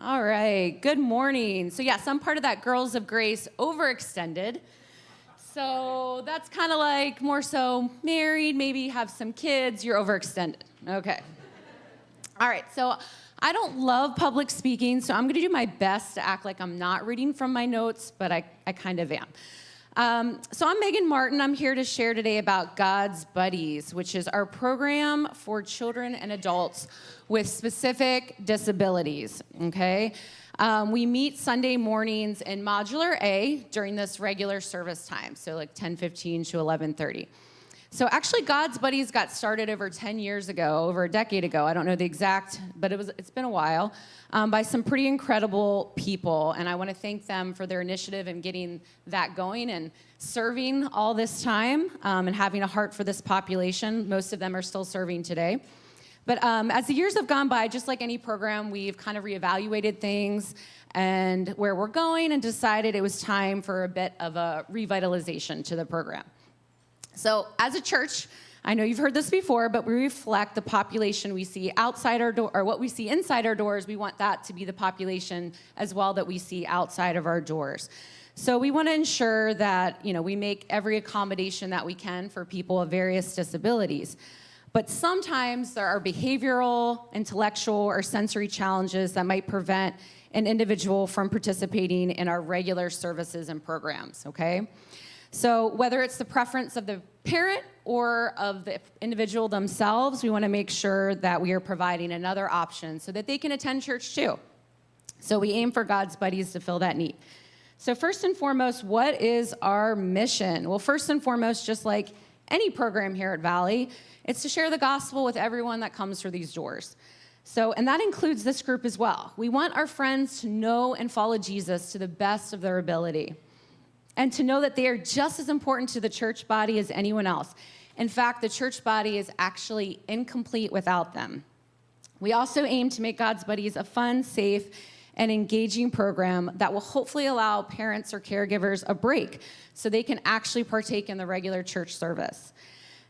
All right, good morning. So yes, I'm part of that Girls of Grace overextended. So that's kind of like more so married, maybe have some kids, you're overextended. Okay. All right, so I don't love public speaking, so I'm gonna do my best to act like I'm not reading from my notes, but I kind of am. So I'm Megan Martin. I'm here to share today about God's Buddies, which is our program for children and adults with specific disabilities, okay? We meet Sunday mornings in Modular A during this regular service time, so like 10:15 to 11:30. So actually, God's Buddies got started over 10 years ago, over a decade ago. I don't know the exact, but it's been a while, by some pretty incredible people. And I want to thank them for their initiative in getting that going and serving all this time and having a heart for this population. Most of them are still serving today. But as the years have gone by, just like any program, we've kind of reevaluated things and where we're going and decided it was time for a bit of a revitalization to the program. So as a church, I know you've heard this before, but we reflect the population we see outside our door, or what we see inside our doors. We want that to be the population as well that we see outside of our doors. So we want to ensure that, we make every accommodation that we can for people of various disabilities. But sometimes there are behavioral, intellectual, or sensory challenges that might prevent an individual from participating in our regular services and programs, okay? So whether it's the preference of the parent or of the individual themselves, we want to make sure that we are providing another option so that they can attend church too. So we aim for God's Buddies to fill that need. So first and foremost, what is our mission? Well, first and foremost, just like any program here at Valley, it's to share the gospel with everyone that comes through these doors. And that includes this group as well. We want our friends to know and follow Jesus to the best of their ability, and to know that they are just as important to the church body as anyone else. In fact, the church body is actually incomplete without them. We also aim to make God's Buddies a fun, safe, and engaging program that will hopefully allow parents or caregivers a break so they can actually partake in the regular church service.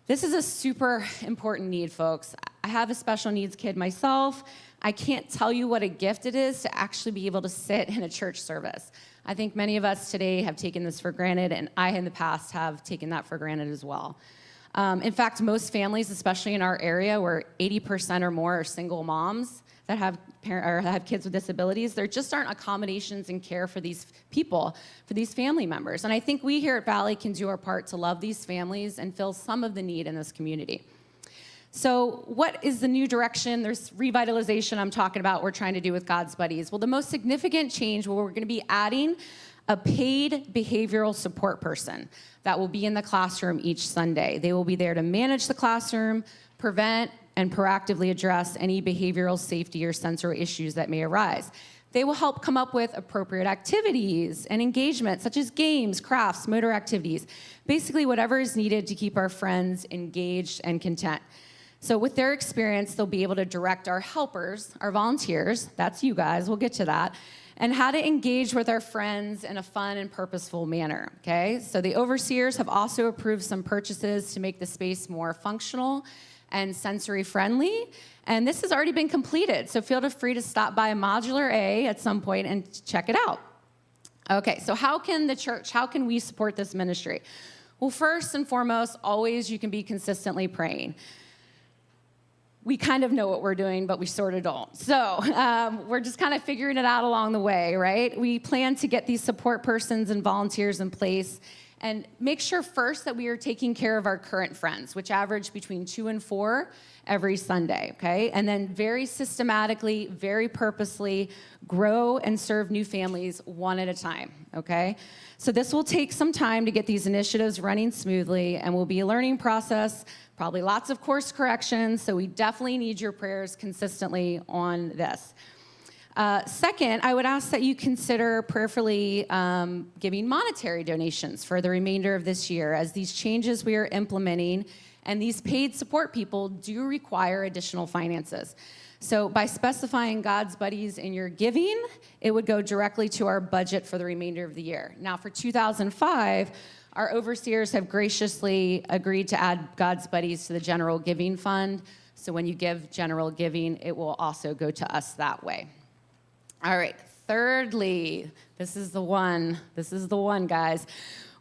This is a super important need, folks. I have a special needs kid myself. I can't tell you what a gift it is to actually be able to sit in a church service. I think many of us today have taken this for granted, and I in the past have taken that for granted as well. In fact, most families, especially in our area where 80% or more are single moms that have kids with disabilities, there just aren't accommodations and care for these people, for these family members. And I think we here at Valley can do our part to love these families and fill some of the need in this community. So what is the new direction? There's revitalization I'm talking about we're trying to do with God's Buddies. Well, the most significant change, we're going to be adding a paid behavioral support person that will be in the classroom each Sunday. They will be there to manage the classroom, prevent and proactively address any behavioral safety or sensory issues that may arise. They will help come up with appropriate activities and engagement, such as games, crafts, motor activities, basically whatever is needed to keep our friends engaged and content. So with their experience, they'll be able to direct our helpers, our volunteers, that's you guys, we'll get to that, and how to engage with our friends in a fun and purposeful manner, okay? So the overseers have also approved some purchases to make the space more functional and sensory friendly, and this has already been completed, so feel free to stop by Modular A at some point and check it out. Okay, so how can we support this ministry? Well, first and foremost, always you can be consistently praying. We kind of know what we're doing, but we sort of don't. So we're just kind of figuring it out along the way, right? We plan to get these support persons and volunteers in place and make sure first that we are taking care of our current friends, which average between 2 and 4 every Sunday, okay? And then very systematically, very purposely grow and serve new families one at a time, okay? So this will take some time to get these initiatives running smoothly and will be a learning process, probably lots of course corrections, so we definitely need your prayers consistently on this. Second, I would ask that you consider prayerfully giving monetary donations for the remainder of this year, as these changes we are implementing and these paid support people do require additional finances. So by specifying God's Buddies in your giving, it would go directly to our budget for the remainder of the year. Now for 2005, our overseers have graciously agreed to add God's Buddies to the general giving fund. So when you give general giving, it will also go to us that way. All right, thirdly, this is the one, guys.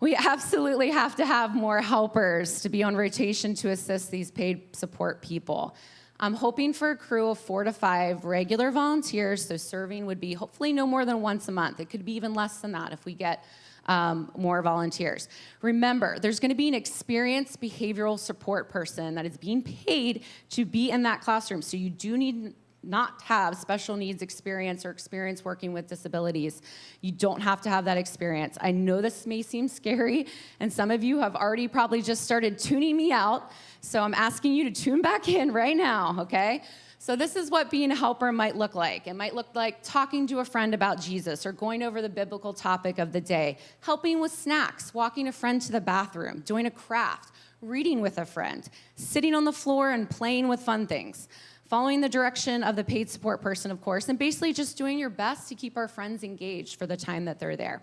We absolutely have to have more helpers to be on rotation to assist these paid support people. I'm hoping for a crew of 4 to 5 regular volunteers, so serving would be hopefully no more than once a month. It could be even less than that if we get more volunteers. Remember, there's going to be an experienced behavioral support person that is being paid to be in that classroom, so you do need not have special needs experience or experience working with disabilities. You don't have to have that experience. I know this may seem scary, and some of you have already probably just started tuning me out, so I'm asking you to tune back in right now, okay? So this is what being a helper might look like. It might look like talking to a friend about Jesus or going over the biblical topic of the day, helping with snacks, walking a friend to the bathroom, doing a craft, reading with a friend, sitting on the floor and playing with fun things, following the direction of the paid support person, of course, and basically just doing your best to keep our friends engaged for the time that they're there.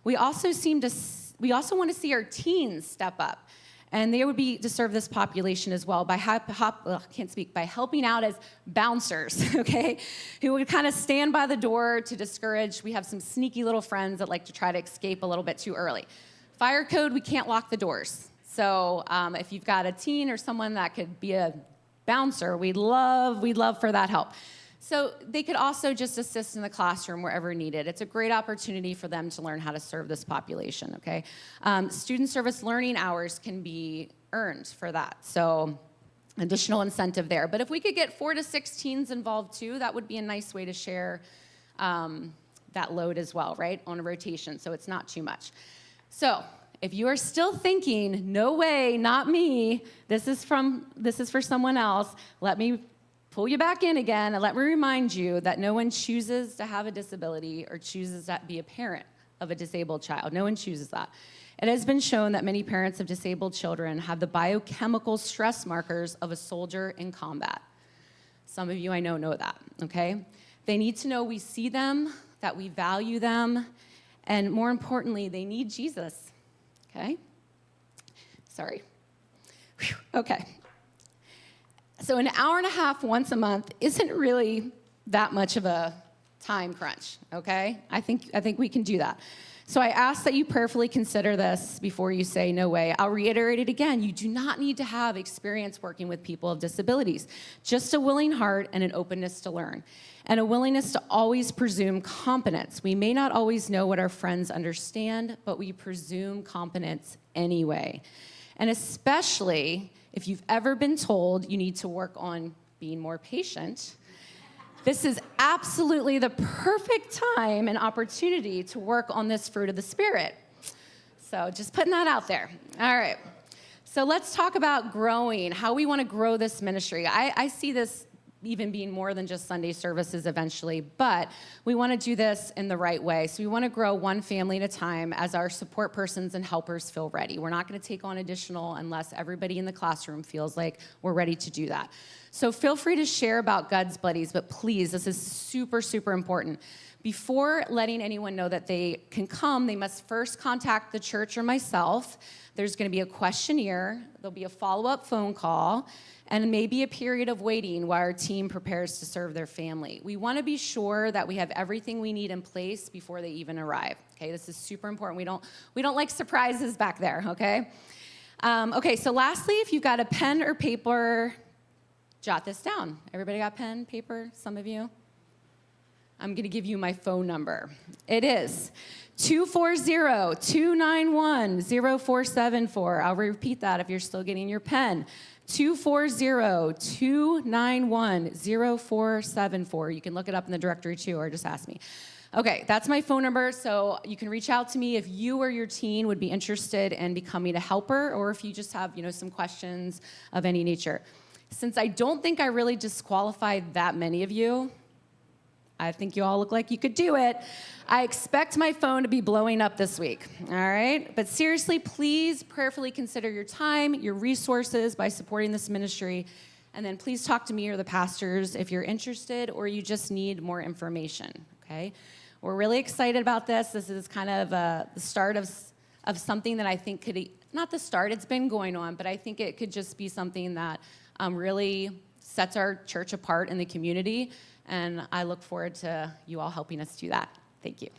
We also want to see our teens step up, and they would be to serve this population as well by by helping out as bouncers, okay, who would kind of stand by the door to discourage. We have some sneaky little friends that like to try to escape a little bit too early. Fire code, we can't lock the doors. So if you've got a teen or someone that could be a bouncer, we'd love for that help. So they could also just assist in the classroom wherever needed. It's a great opportunity for them to learn how to serve this population, okay? Student service learning hours can be earned for that, so additional incentive there. But if we could get 4 to 6 teens involved too, that would be a nice way to share that load as well, right, on a rotation, so it's not too much. So if you are still thinking, no way, not me, this is for someone else, let me pull you back in again and let me remind you that no one chooses to have a disability or chooses to be a parent of a disabled child. No one chooses that. It has been shown that many parents of disabled children have the biochemical stress markers of a soldier in combat. Some of you I know that, okay? They need to know we see them, that we value them, and more importantly, they need Jesus. Okay? Sorry. Whew. Okay. So an hour and a half once a month isn't really that much of a time crunch, okay? I think we can do that. So I ask that you prayerfully consider this before you say no way. I'll reiterate it again. You do not need to have experience working with people of disabilities, just a willing heart and an openness to learn, and a willingness to always presume competence. We may not always know what our friends understand, but we presume competence anyway. And especially if you've ever been told you need to work on being more patient, this is absolutely the perfect time and opportunity to work on this fruit of the Spirit. So just putting that out there. All right. So let's talk about growing, how we want to grow this ministry. I see this even being more than just Sunday services eventually, but we want to do this in the right way. So we want to grow one family at a time as our support persons and helpers feel ready. We're not going to take on additional unless everybody in the classroom feels like we're ready to do that. So feel free to share about God's Buddies, but please, this is super, super important. Before letting anyone know that they can come, they must first contact the church or myself. There's going to be a questionnaire, there'll be a follow-up phone call, and maybe a period of waiting while our team prepares to serve their family. We want to be sure that we have everything we need in place before they even arrive. Okay, this is super important. We don't like surprises back there, okay? Okay, so lastly, if you've got a pen or paper, jot this down. Everybody got pen, paper? Some of you? I'm going to give you my phone number. It is 240-291-0474. I'll repeat that if you're still getting your pen. 240-291-0474. You can look it up in the directory too, or just ask me. Okay, that's my phone number, so you can reach out to me if you or your teen would be interested in becoming a helper, or if you just have, some questions of any nature. Since I don't think I really disqualified that many of you, I think you all look like you could do it. I expect my phone to be blowing up this week, all right? But seriously, please prayerfully consider your time, your resources by supporting this ministry, and then please talk to me or the pastors if you're interested or you just need more information, okay? We're really excited about this. This is kind of the start of something that I think could, not the start, it's been going on, but I think it could just be something that really sets our church apart in the community And I look forward to you all helping us do that. Thank you.